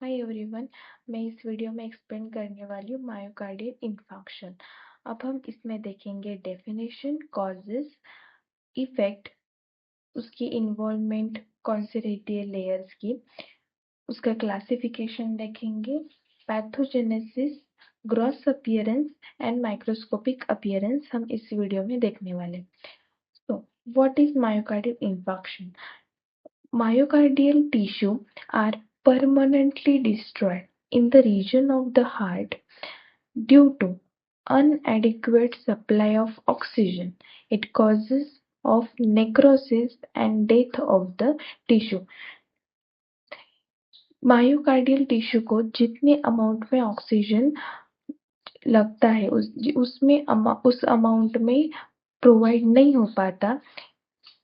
Hi everyone. मैं इस video में एक्सप्लेन करने वाली हूँ मायोकार्डियल इन्फार्क्शन। अब हम इसमें देखेंगे डेफिनेशन, कॉजेस, इफेक्ट, उसकी इन्वॉल्वमेंट कौन से रहती है लेयर्स की, उसका क्लासिफिकेशन देखेंगे, pathogenesis, gross appearance and microscopic appearance हम इस वीडियो में देखने वाले। तो what is myocardial infarction? Myocardial tissue are permanently destroyed in the region of the heart due to inadequate supply of oxygen. It causes of necrosis and death of the tissue. Myocardial tissue को जितने amount में oxygen लगता है उस amount में provide नहीं हो पाता।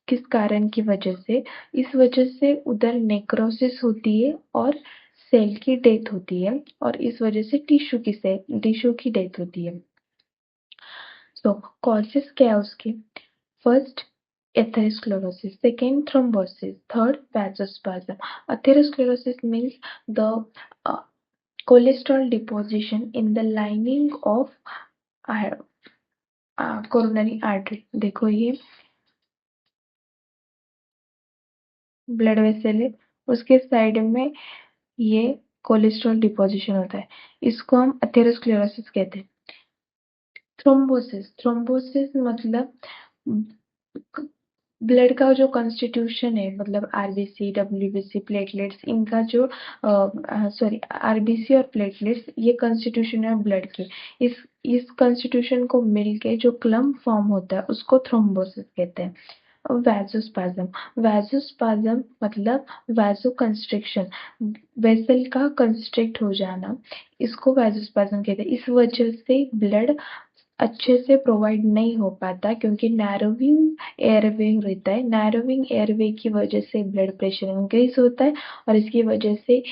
किस कारण की वजह से? इस वजह से उधर नेक्रोसिस होती है और सेल की डेथ होती है और इस वजह से टिश्यू की डेथ होती है। सो कॉजेस क्या है उसके? First atherosclerosis, second thrombosis, third vasospasm. Atherosclerosis means the cholesterol deposition in the lining of coronary artery। देखो ये ब्लड वेसल है, उसके साइड में ये कोलेस्ट्रॉल डिपोजिशन होता है, इसको हम एथेरोस्क्लेरोसिस कहते हैं। थ्रोम्बोसिस मतलब ब्लड का जो कॉन्स्टिट्यूशन है, मतलब आरबीसी, डब्ल्यूबीसी, प्लेटलेट्स, इनका जो आरबीसी और प्लेटलेट्स, ये कॉन्स्टिट्यूशन है ब्लड के। इस कॉन्स्टिट्यूशन को मिलके जो क्लम्प फॉर्म होता है उसको थ्रोम्बोसिस कहते हैं। वैसोस्पाज्म मतलब वैसो कंस्ट्रिक्शन, वेसल का कंस्ट्रिक्ट हो जाना, इसको वैसोस्पाज्म कहते हैं। इस वजह से ब्लड अच्छे से प्रोवाइड नहीं हो पाता क्योंकि नैरोविंग एयरवे रहता है। नैरोविंग एयरवे की वजह से ब्लड प्रेशर इंक्रीज होता है और इसकी वजह से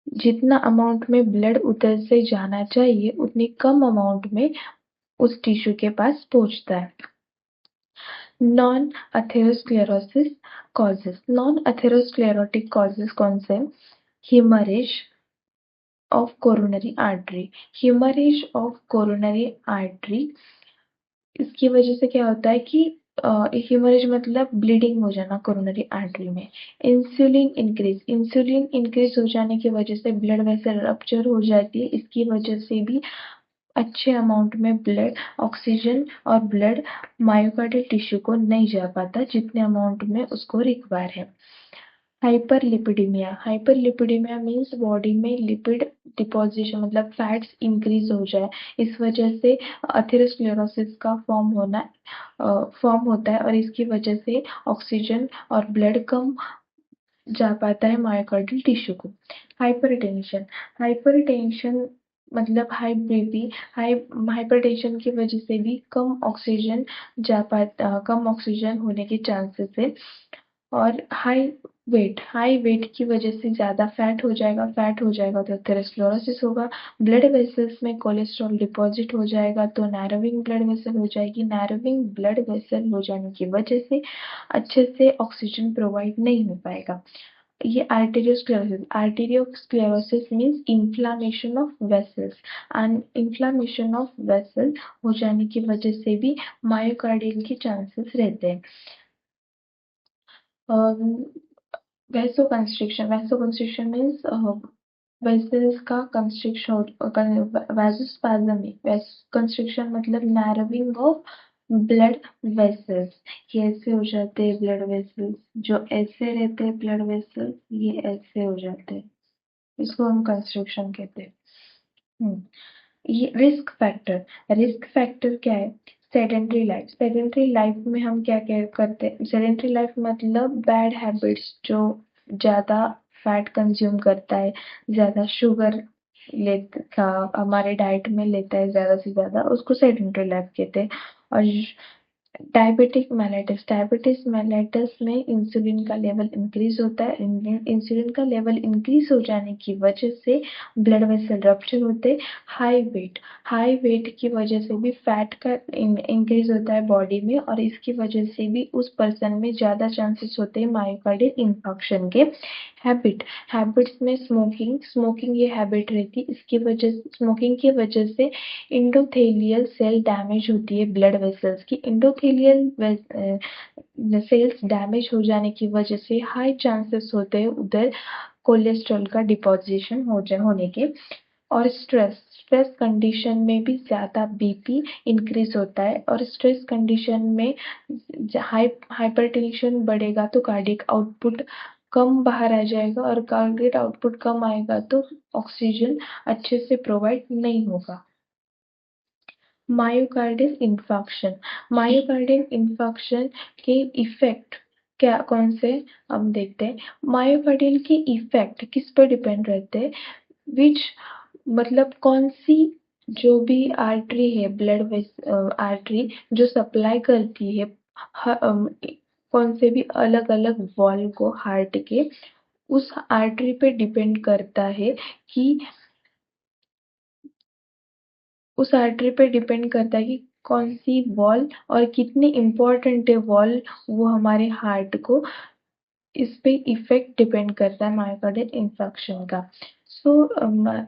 जितना अमाउंट में ब्लड उधर से जाना चाहिए उतनी कम अमाउंट में उस टिश्यू के पास पहुंचता है। Non atherosclerosis causes, non atherosclerotic causes कौन से? Haemorrhage of coronary artery, haemorrhage of coronary artery. इसकी वजह से क्या होता है कि हेमरेज मतलब ब्लीडिंग हो जाना कोरोनरी आर्टरी में। इंसुलिन इंक्रीज हो जाने की वजह से ब्लड वेसल रप्चर हो जाती है। इसकी वजह से भी अच्छे अमाउंट में ब्लड ऑक्सीजन और ब्लड मायोकार्डियल टिश्यू को नहीं जा पाता जितने अमाउंट में उसको रिक्वायर है। हाइपरलिपिडेमिया मीन्स बॉडी में लिपिड डिपोजिशन मतलब फैट्स इंक्रीज हो जाए, इस वजह से एथेरोस्क्लेरोसिस का फॉर्म होता है और इसकी वजह से ऑक्सीजन और ब्लड कम जा पाता है मायोकार्डियल टिश्यू को। हाइपरटेंशन मतलब हाई बीपी, हाइपरटेंशन की वजह से भी कम ऑक्सीजन होने के चांसेस है। और हाई वेट की वजह से ज्यादा फैट हो जाएगा तो एथेरोस्क्लेरोसिस होगा। ब्लड वेसल्स में कोलेस्ट्रॉल डिपॉजिट हो जाएगा तो नैरोविंग ब्लड वेसल हो जाएगी। नैरोविंग ब्लड वेसल हो जाने की वजह से अच्छे से ऑक्सीजन प्रोवाइड नहीं हो पाएगा। ये arteriosclerosis means inflammation of vessels, and inflammation of vessel हो जाने की वजह से भी मायोकार्डियल के चांसेस रहते हैं। वैसोकंस्ट्रिक्शन मीन्स वेसल्स का कंस्ट्रिक्शन, वैसोस्पाज्म में कंस्ट्रिक्शन मतलब नैरोविंग ऑफ ब्लड वेसल्स। ये ऐसे हो जाते हैं ब्लड वेसल्स, जो ऐसे रहते हैं ब्लड वेसल्स ये ऐसे हो जाते हैं, इसको हम कंस्ट्रिक्शन कहते हैं। ये रिस्क फैक्टर क्या है? सेडेंट्री लाइफ में हम क्या क्या करते हैं? सेडेंट्री लाइफ मतलब बैड हैबिट्स, जो ज्यादा फैट कंज्यूम करता है, ज्यादा शुगर हमारे डाइट में लेता है ज्यादा से ज्यादा, उसको सेडेंट्री लाइफ कहते हैं। और डायबिटिस मेलाइटस में इंसुलिन का लेवल इंक्रीज होता है। इंसुलिन का लेवल इंक्रीज हो जाने की वजह से ब्लड वेसल रप्चर होते हैं। हाई वेट की वजह से भी फैट का इंक्रीज होता है बॉडी में, और इसकी वजह से भी उस पर्सन में ज्यादा चांसेस होते हैं मायोकार्डियल इंफार्क्शन के। हैबिट्स में स्मोकिंग ये हैबिट रहती है। स्मोकिंग की वजह से इंडोथेलियल सेल डैमेज होती है ब्लड वेसल्स की। इंडोथेलियल सेल्स डैमेज हो जाने की वजह से हाई चांसेस होते हैं उधर कोलेस्ट्रॉल का डिपोजिशन होने के। और स्ट्रेस कंडीशन में भी ज्यादा बीपी इंक्रीज होता है, और स्ट्रेस कंडीशन में हाइपरटेंशन बढ़ेगा तो कार्डियक आउटपुट कम बाहर आ जाएगा, और कार्डियक आउटपुट कम आएगा तो ऑक्सीजन अच्छे से प्रोवाइड नहीं होगा। मायोकार्डियल इंफार्क्शन के इफेक्ट कौन से हम देखते हैं। मायोकार्डियल के इफेक्ट किस पर डिपेंड रहते हैं, विच मतलब कौन सी जो भी आर्टरी है, आर्टरी जो सप्लाई करती है कौन से भी अलग अलग वॉल को हार्ट के, उस आर्टरी पे डिपेंड करता है कि कौन सी वॉल और कितनी इम्पोर्टेंट है वॉल, वो हमारे हार्ट को, इस पे इफेक्ट डिपेंड करता है मायोकार्डियल इंफार्क्शन का। सो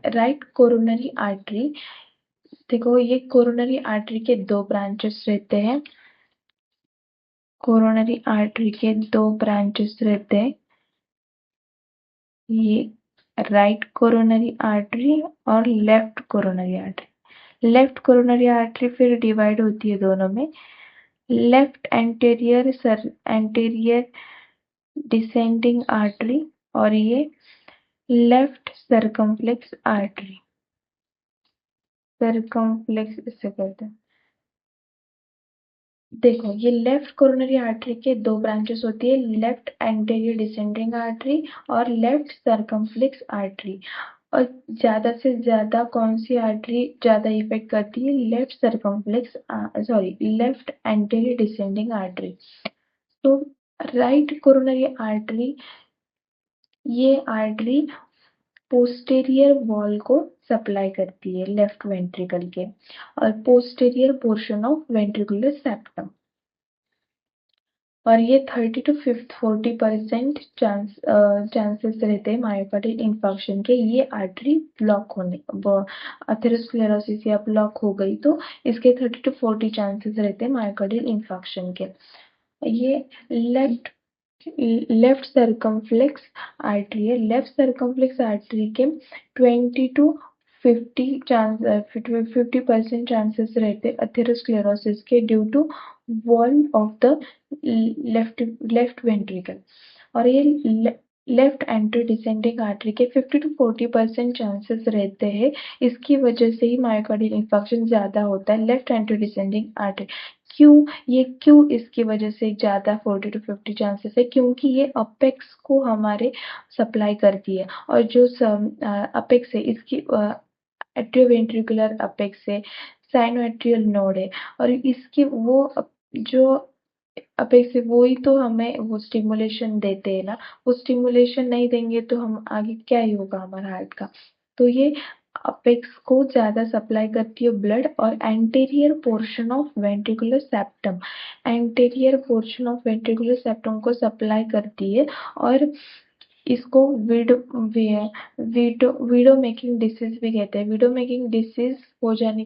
राइट कोरोनरी आर्टरी, देखो ये कोरोनरी आर्टरी के दो ब्रांचेस रहते हैं। कोरोनरी आर्टरी के दो ब्रांचेस रहते हैं, ये राइट कोरोनरी आर्टरी और left coronary artery. Left coronary artery फिर डिवाइड होती है दोनों में, लेफ्ट एंटीरियर डिसेंडिंग आर्टरी और ये लेफ्ट सर्कमफ्लेक्स आर्टरी। सर्कमफ्लेक्स इसे कहते हैं। देखो ये लेफ्ट कोरोनरी आर्टरी के दो ब्रांचेस होती है, लेफ्ट एंटीरियर डिसेंडिंग आर्टरी और लेफ्ट सर्कमफ्लेक्स आर्टरी। और ज्यादा से ज्यादा कौन सी आर्टरी ज्यादा इफेक्ट करती है, लेफ्ट एंटीरियर डिसेंडिंग आर्टरी। तो राइट कोरोनरी आर्टरी, ये आर्टरी पोस्टेरियर वॉल को सप्लाई करती है लेफ्ट वेंट्रिकल के, और posterior portion of ventricular septum. और ये 30 to 40% चांसेस रहते हैं मायोकार्डियल इंफार्क्शन के। ये आर्टरी ब्लॉक होने, अथेरोस्क्लेरोसिस या ब्लॉक हो गई तो इसके 30 to 40 चांसेस रहते हैं मायोकार्डियल इंफार्क्शन के। ये लेफ्ट सर्कमफ्लेक्स आर्टरी है। लेफ्ट सर्कमफ्लेक्स आर्टरी के 20 to 50% चांसेस रहते अथेरोस्क्लेरोसिस के due to wall of the left ventricle. और ये लेफ्ट एंटी डिसेंडिंग आर्टरी के 50 to 40% चांसेस रहते हैं। इसकी वजह से ही मायोकार्डियल इंफार्क्शन ज्यादा होता है लेफ्ट एंटी डिसेंडिंग आर्टरी। क्यों इसकी वजह से ज्यादा 40 to 50 चांसेस है, क्योंकि ये अपेक्स को हमारे सप्लाई करती है, और जो अपेक्स है इसकी एट्रियोवेंट्रिकुलर अपेक्स है, साइनोएट्रियल नोड है, और इसकी वो जो अपेक्स है वो ही तो हमें वो स्टिमुलेशन देते हैं ना। वो स्टिमुलेशन नहीं देंगे तो हम आगे क्या ही होगा हमारा हार्ट का। तो ये अपेक्स को ज्यादा सप्लाई करती है ब्लड, और anterior portion of ventricular septum को सप्लाई करती है। और इसको विडो मेकिंग डिसीज भी कहते हैं। विडो मेकिंग डिसीज हो जाने